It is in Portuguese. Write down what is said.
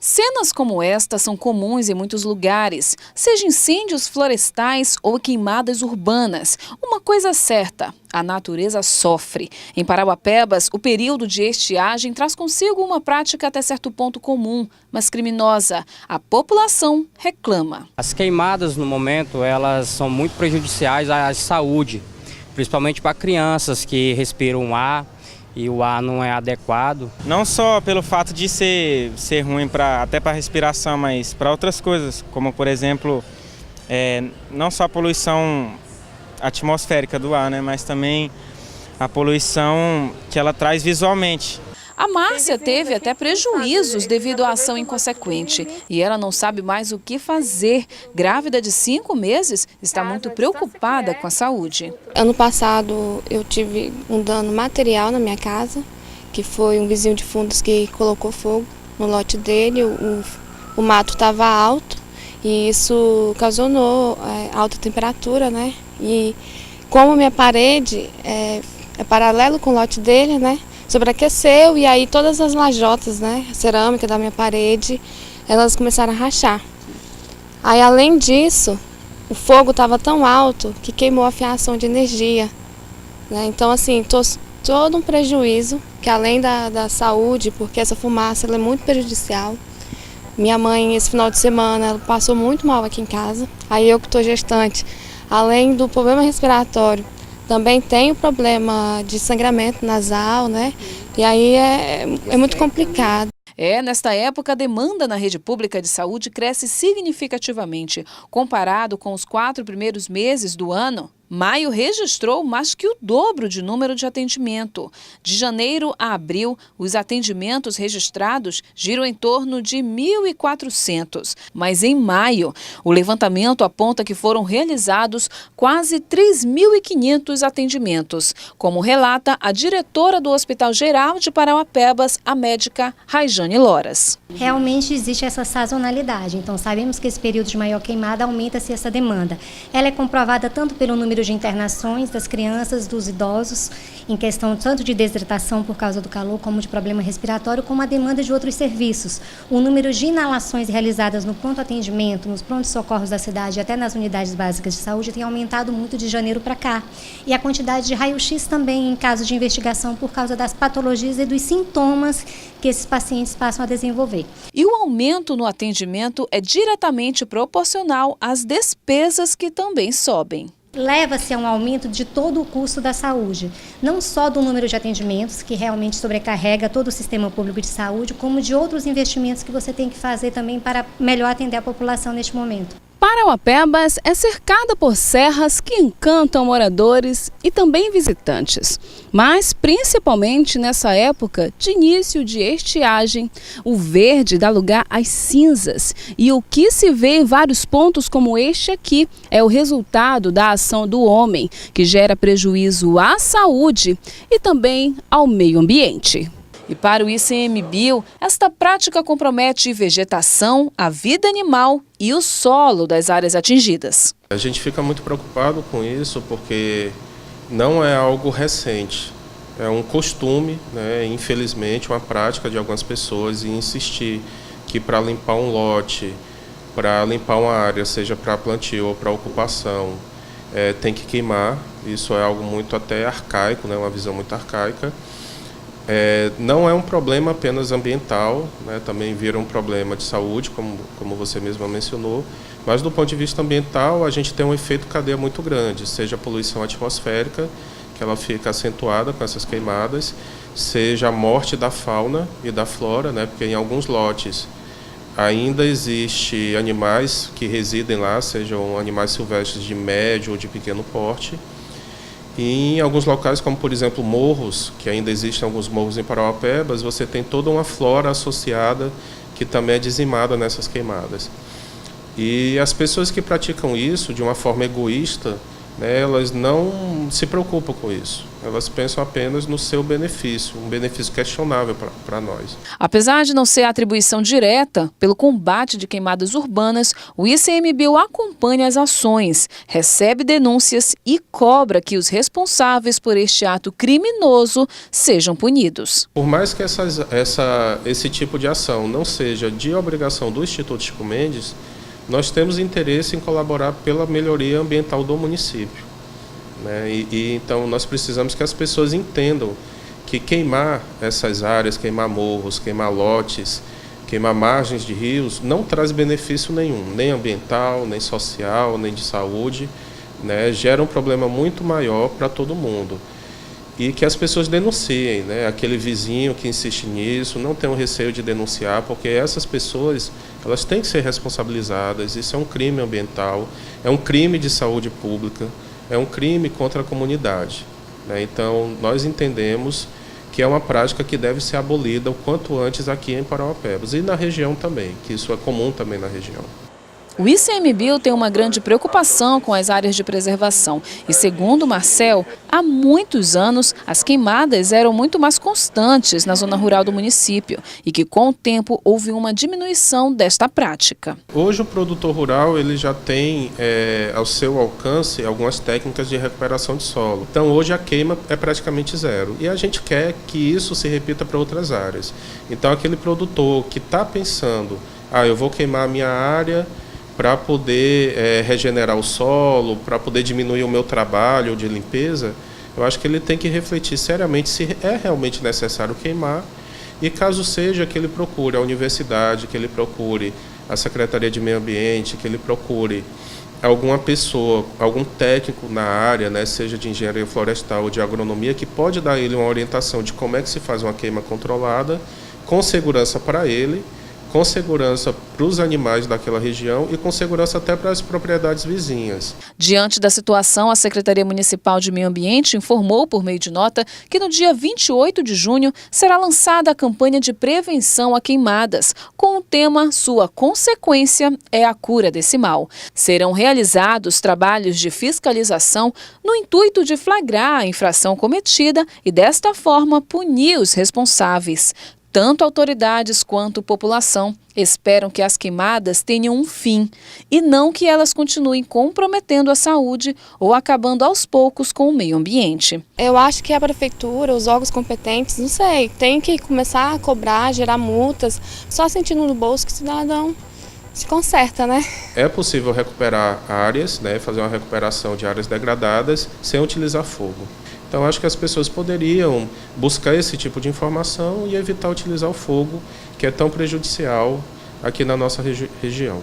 Cenas como esta são comuns em muitos lugares, seja incêndios florestais ou queimadas urbanas. Uma coisa é certa, a natureza sofre. Em Parauapebas, o período de estiagem traz consigo uma prática até certo ponto comum, mas criminosa. A população reclama. As queimadas, no momento, elas são muito prejudiciais à saúde, principalmente para crianças que respiram ar e o ar não é adequado. Não só pelo fato de ser ruim até para a respiração, mas para outras coisas, como por exemplo, não só a poluição atmosférica do ar, né, mas também a poluição que ela traz visualmente. A Márcia teve até prejuízos devido à ação inconsequente e ela não sabe mais o que fazer. Grávida de 5 meses, está muito preocupada com a saúde. Ano passado eu tive um dano material na minha casa, que foi um vizinho de fundos que colocou fogo no lote dele. O mato estava alto e isso ocasionou alta temperatura, né? E como a minha parede é paralelo com o lote dele, né? Sobreaqueceu e aí todas as lajotas, né, a cerâmica da minha parede, elas começaram a rachar. Aí além disso, o fogo estava tão alto que queimou a fiação de energia, né? Então assim, todo um prejuízo, que além da saúde, porque essa fumaça ela é muito prejudicial. Minha mãe, esse final de semana, ela passou muito mal aqui em casa. Aí eu que estou gestante, além do problema respiratório, também tem o problema de sangramento nasal, né? E aí é muito complicado. Nesta época, a demanda na rede pública de saúde cresce significativamente. Comparado com os 4 primeiros meses do ano, maio registrou mais que o dobro de número de atendimento. De janeiro a abril, os atendimentos registrados giram em torno de 1.400. Mas em maio, o levantamento aponta que foram realizados quase 3.500 atendimentos, como relata a diretora do Hospital Geral de Parauapebas, a médica Rajane Loras. Realmente existe essa sazonalidade, então sabemos que esse período de maior queimada aumenta-se essa demanda. Ela é comprovada tanto pelo número de internações das crianças, dos idosos, em questão tanto de desidratação por causa do calor, como de problema respiratório, como a demanda de outros serviços. O número de inalações realizadas no pronto atendimento, nos prontos socorros da cidade e até nas unidades básicas de saúde tem aumentado muito de janeiro para cá. E a quantidade de raio-x também em caso de investigação por causa das patologias e dos sintomas que esses pacientes passam a desenvolver. E o aumento no atendimento é diretamente proporcional às despesas que também sobem. Leva-se a um aumento de todo o custo da saúde, não só do número de atendimentos, que realmente sobrecarrega todo o sistema público de saúde, como de outros investimentos que você tem que fazer também para melhor atender a população neste momento. Parauapebas é cercada por serras que encantam moradores e também visitantes. Mas, principalmente nessa época de início de estiagem, o verde dá lugar às cinzas. E o que se vê em vários pontos como este aqui é o resultado da ação do homem, que gera prejuízo à saúde e também ao meio ambiente. E para o ICMBio, esta prática compromete vegetação, a vida animal e o solo das áreas atingidas. A gente fica muito preocupado com isso porque não é algo recente, é um costume, né, infelizmente, uma prática de algumas pessoas em insistir que para limpar um lote, para limpar uma área, seja para plantio ou para ocupação, tem que queimar. Isso é algo muito até arcaico, né, uma visão muito arcaica. Não é um problema apenas ambiental, né, também vira um problema de saúde, como você mesma mencionou, mas do ponto de vista ambiental a gente tem um efeito cadeia muito grande, seja a poluição atmosférica, que ela fica acentuada com essas queimadas, seja a morte da fauna e da flora, né, porque em alguns lotes ainda existe animais que residem lá, sejam animais silvestres de médio ou de pequeno porte. E em alguns locais, como por exemplo morros, que ainda existem alguns morros em Parauapebas, você tem toda uma flora associada que também é dizimada nessas queimadas. E as pessoas que praticam isso de uma forma egoísta, né, elas não se preocupam com isso. Elas pensam apenas no seu benefício, um benefício questionável para nós. Apesar de não ser atribuição direta pelo combate de queimadas urbanas, o ICMBio acompanha as ações, recebe denúncias e cobra que os responsáveis por este ato criminoso sejam punidos. Por mais que esse tipo de ação não seja de obrigação do Instituto Chico Mendes, nós temos interesse em colaborar pela melhoria ambiental do município. Então nós precisamos que as pessoas entendam que queimar essas áreas, queimar morros, queimar lotes, queimar margens de rios, não traz benefício nenhum, nem ambiental, nem social, nem de saúde, né? Gera um problema muito maior para todo mundo. E que as pessoas denunciem, né? Aquele vizinho que insiste nisso, não tenham receio de denunciar, porque essas pessoas, elas têm que ser responsabilizadas. Isso é um crime ambiental, é um crime de saúde pública, é um crime contra a comunidade, né? Então, nós entendemos que é uma prática que deve ser abolida o quanto antes aqui em Parauapebas e na região também, que isso é comum também na região. O ICMBio tem uma grande preocupação com as áreas de preservação e, segundo Marcel, há muitos anos as queimadas eram muito mais constantes na zona rural do município e que com o tempo houve uma diminuição desta prática. Hoje o produtor rural ele já tem ao seu alcance algumas técnicas de recuperação de solo. Então hoje a queima é praticamente zero e a gente quer que isso se repita para outras áreas. Então aquele produtor que está pensando, eu vou queimar a minha área para poder regenerar o solo, para poder diminuir o meu trabalho de limpeza, eu acho que ele tem que refletir seriamente se é realmente necessário queimar e caso seja que ele procure a universidade, que ele procure a Secretaria de Meio Ambiente, que ele procure alguma pessoa, algum técnico na área, né, seja de engenharia florestal ou de agronomia, que pode dar a ele uma orientação de como é que se faz uma queima controlada, com segurança para ele, com segurança para os animais daquela região e com segurança até para as propriedades vizinhas. Diante da situação, a Secretaria Municipal de Meio Ambiente informou por meio de nota que no dia 28 de junho será lançada a campanha de prevenção a queimadas, com o tema Sua Consequência é a Cura desse Mal. Serão realizados trabalhos de fiscalização no intuito de flagrar a infração cometida e desta forma punir os responsáveis. Tanto autoridades quanto população esperam que as queimadas tenham um fim e não que elas continuem comprometendo a saúde ou acabando aos poucos com o meio ambiente. Eu acho que a prefeitura, os órgãos competentes, não sei, tem que começar a cobrar, gerar multas, só sentindo no bolso que o cidadão se conserta, né? É possível recuperar áreas, né, fazer uma recuperação de áreas degradadas sem utilizar fogo. Então, acho que as pessoas poderiam buscar esse tipo de informação e evitar utilizar o fogo, que é tão prejudicial aqui na nossa região.